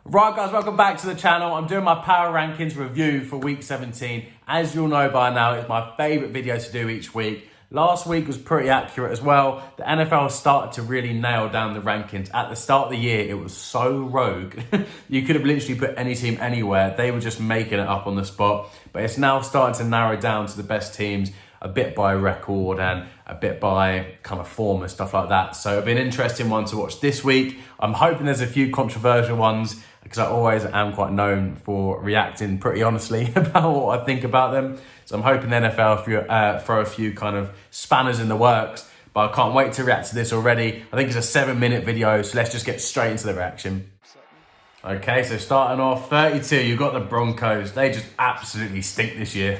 Right guys, welcome back to the channel. I'm doing my power rankings review for week 17. As you'll know by now, it's my favourite video to do each week. Last week was pretty accurate as well. The NFL started to really nail down the rankings. At the start of the year, it was so rogue. You could have literally put any team anywhere. They were just making it up on the spot. But it's now starting to narrow down to the best teams, a bit by record and a bit by kind of form and stuff like that. So it'll be an interesting one to watch this week. I'm hoping there's a few controversial ones because I always am quite known for reacting pretty honestly about what I think about them. So I'm hoping the NFL throw a few kind of spanners in the works, but I can't wait to react to this already. I think it's a 7-minute video, so let's just get straight into the reaction. Okay, so starting off, 32, you've got the Broncos. They just absolutely stink this year.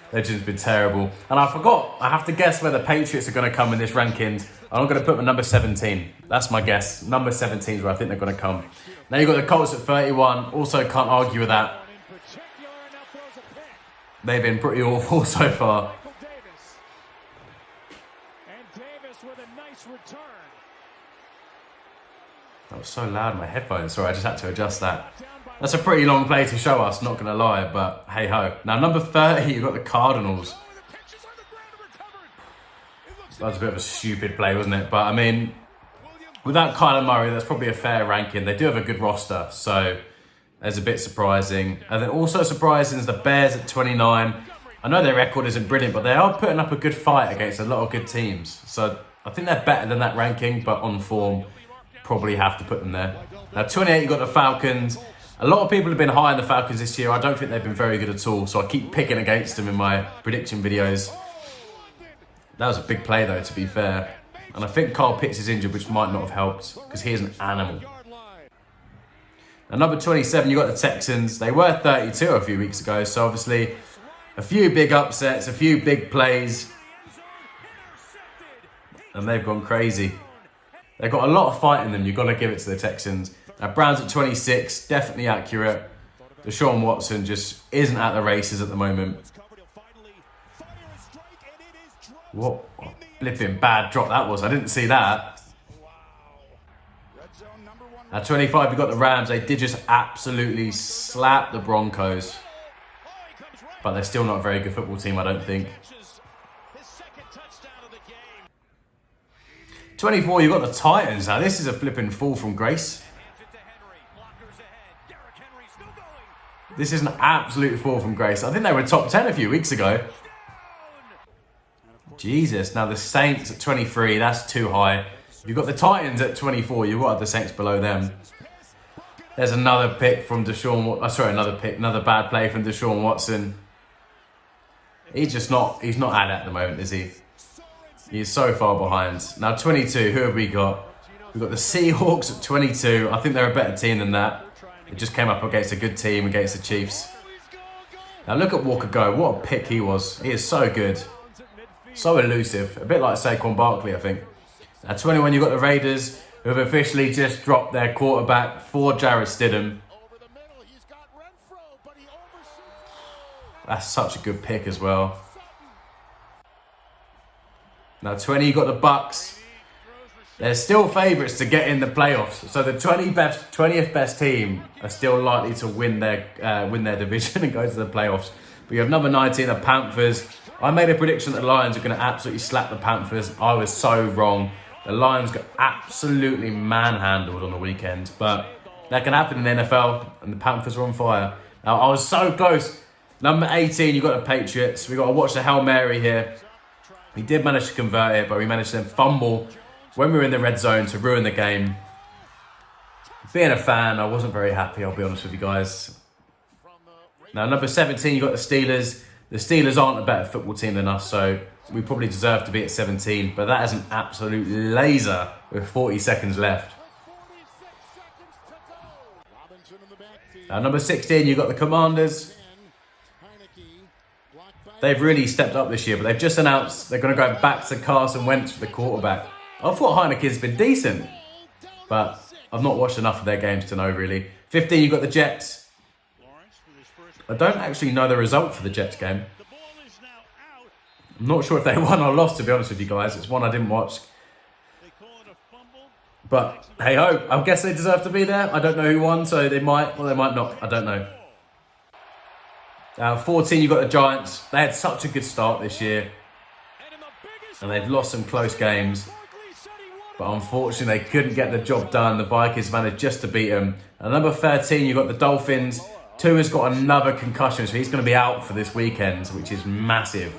They've just been terrible. And I forgot, I have to guess where the Patriots are going to come in this rankings. I'm going to put them at number 17. That's my guess. Number 17 is where I think they're going to come. Now you've got the Colts at 31. Also can't argue with that. They've been pretty awful so far. That was so loud in my headphones. Sorry, I just had to adjust that. That's a pretty long play to show us, not going to lie, but hey-ho. Now, number 30, you've got the Cardinals. That was a bit of a stupid play, wasn't it? But, I mean, without Kyler Murray, that's probably a fair ranking. They do have a good roster, so that's a bit surprising. And then also surprising is the Bears at 29. I know their record isn't brilliant, but they are putting up a good fight against a lot of good teams. So I think they're better than that ranking, but on form, probably have to put them there. Now, 28, you've got the Falcons. A lot of people have been high on the Falcons this year. I don't think they've been very good at all, so I keep picking against them in my prediction videos. That was a big play, though, to be fair. And I think Kyle Pitts is injured, which might not have helped, because he is an animal. Now, number 27, you've got the Texans. They were 32 a few weeks ago, so obviously a few big upsets, a few big plays. And they've gone crazy. They've got a lot of fight in them. You've got to give it to the Texans. Now, Browns at 26, definitely accurate. Deshaun Watson just isn't at the races at the moment. What a flipping bad drop that was. I didn't see that. At 25, you've got the Rams. They did just absolutely slap the Broncos. But they're still not a very good football team, I don't think. 24, you've got the Titans. Now, this is a flipping fall from grace. This is an absolute fall from grace. I think they were top 10 a few weeks ago. Jesus. Now, the Saints at 23, that's too high. You've got the Titans at 24. You've got the Saints below them. There's another pick from another bad play from Deshaun Watson. He's not at it at the moment, is he? He's so far behind. Now, 22, who have we got? We've got the Seahawks at 22. I think they're a better team than that. It just came up against a good team, against the Chiefs. Now, look at Walker go. What a pick he was. He is so good. So elusive. A bit like Saquon Barkley, I think. Now, 21, you've got the Raiders, who have officially just dropped their quarterback for Jarrett Stidham. That's such a good pick as well. Now, 20, you've got the Bucks. They're still favourites to get in the playoffs. So the 20th best team are still likely to win their division and go to the playoffs. But you have number 19, the Panthers. I made a prediction that the Lions are going to absolutely slap the Panthers. I was so wrong. The Lions got absolutely manhandled on the weekend. But that can happen in the NFL, and the Panthers are on fire. Now, I was so close. Number 18, you've got the Patriots. We've got to watch the Hail Mary here. We did manage to convert it, but we managed to fumble when we were in the red zone to ruin the game. Being a fan, I wasn't very happy, I'll be honest with you guys. Now, number 17, you've got the Steelers. The Steelers aren't a better football team than us, so we probably deserve to be at 17. But that is an absolute laser with 40 seconds left. Now, number 16, you've got the Commanders. They've really stepped up this year, but they've just announced they're going to go back to Carson Wentz for the quarterback. I thought Heineke's been decent, but I've not watched enough of their games to know, really. 15, you've got the Jets. I don't actually know the result for the Jets game. I'm not sure if they won or lost, to be honest with you guys. It's one I didn't watch. But hey ho, I guess they deserve to be there. I don't know who won, so they might, or they might not. I don't know. 14, you've got the Giants. They had such a good start this year, and they've lost some close games. But unfortunately, they couldn't get the job done. The Vikings managed just to beat them. And number 13, you've got the Dolphins. Tua's got another concussion, so he's going to be out for this weekend, which is massive.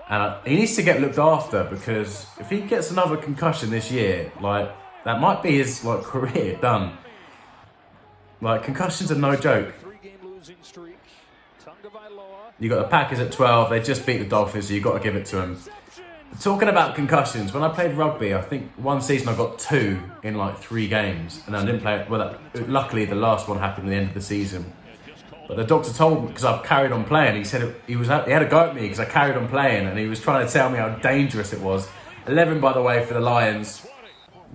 And he needs to get looked after, because if he gets another concussion this year, like, that might be his career done. Like, concussions are no joke. You got the Packers at 12. They just beat the Dolphins, so you've got to give it to them. Talking about concussions, when I played rugby, I think one season I got 2 in like 3 games, and I didn't play. Well, luckily the last one happened at the end of the season. But the doctor told me, because I carried on playing, he said he had a go at me because I carried on playing, and he was trying to tell me how dangerous it was. 11, by the way, for the Lions.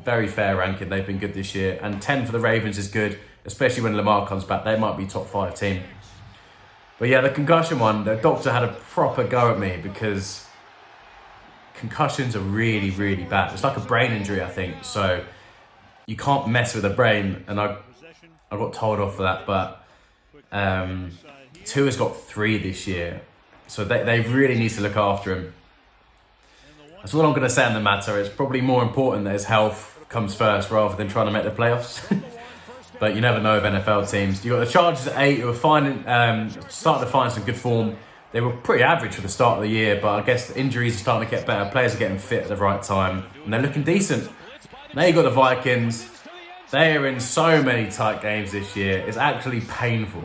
Very fair ranking. They've been good this year, and 10 for the Ravens is good, especially when Lamar comes back. They might be top 5 team. But yeah, the concussion one, the doctor had a proper go at me, because concussions are really, really bad. It's like a brain injury, I think. So you can't mess with the brain. And I got told off for that. But Tua's got 3 this year. So they really need to look after him. That's all I'm going to say on the matter. It's probably more important that his health comes first rather than trying to make the playoffs. But you never know with NFL teams. You've got the Chargers at 8 who are starting to find some good form. They were pretty average for the start of the year, but I guess the injuries are starting to get better. Players are getting fit at the right time, and they're looking decent. Now you've got the Vikings. They are in so many tight games this year. It's actually painful.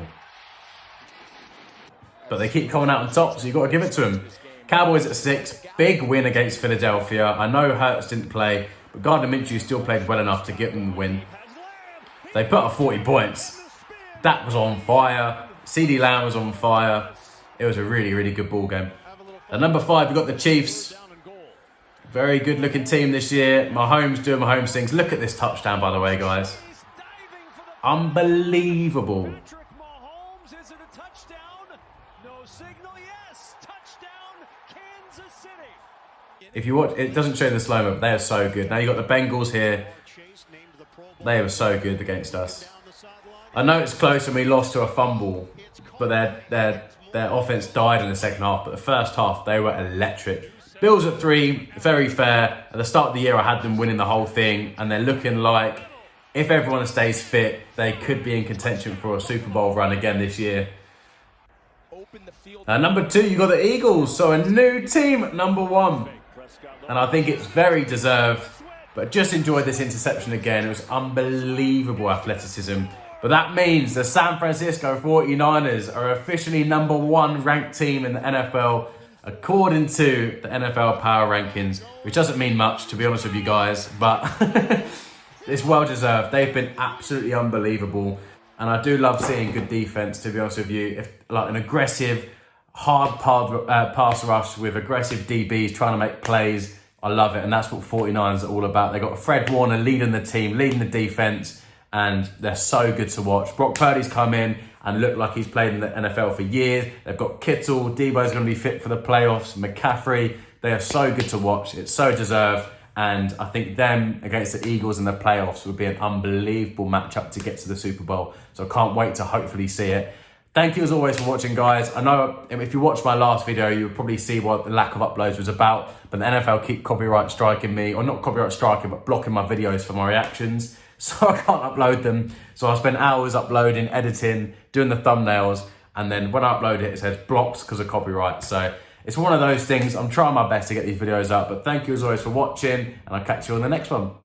But they keep coming out on top, so you've got to give it to them. Cowboys at 6. Big win against Philadelphia. I know Hurts didn't play, but Gardner Minshew still played well enough to get them the win. They put up 40 points. Dak was on fire. CeeDee Lamb was on fire. It was a really, really good ball game. At number 5, you've got the Chiefs. Very good looking team this year. Mahomes doing Mahomes things. Look at this touchdown, by the way, guys. Unbelievable. If you watch, it doesn't show the slow-mo, but they are so good. Now you've got the Bengals here. They were so good against us. I know it's close and we lost to a fumble, but their offense died in the second half. But the first half, they were electric. Bills at 3, very fair. At the start of the year, I had them winning the whole thing, and they're looking like, if everyone stays fit, they could be in contention for a Super Bowl run again this year. Number 2, you got the Eagles. So a new team at number 1. And I think it's very deserved. But just enjoyed this interception again. It was unbelievable athleticism. But that means the San Francisco 49ers are officially number 1 ranked team in the NFL, according to the NFL Power Rankings, which doesn't mean much, to be honest with you guys, but it's well deserved. They've been absolutely unbelievable. And I do love seeing good defense, to be honest with you. If like an aggressive, hard pass rush with aggressive DBs trying to make plays, I love it. And that's what 49ers are all about. They got Fred Warner leading the team, leading the defense, and they're so good to watch. Brock Purdy's come in and looked like he's played in the NFL for years. They've got Kittle, Debo's going to be fit for the playoffs, McCaffrey. They are so good to watch. It's so deserved. And I think them against the Eagles in the playoffs would be an unbelievable matchup to get to the Super Bowl. So I can't wait to hopefully see it. Thank you as always for watching, guys. I know if you watched my last video, you'll probably see what the lack of uploads was about. But the NFL keep copyright striking me, or not copyright striking, but blocking my videos for my reactions. So I can't upload them. So I spend hours uploading, editing, doing the thumbnails. And then when I upload it, it says blocked because of copyright. So it's one of those things. I'm trying my best to get these videos up. But thank you as always for watching. And I'll catch you on the next one.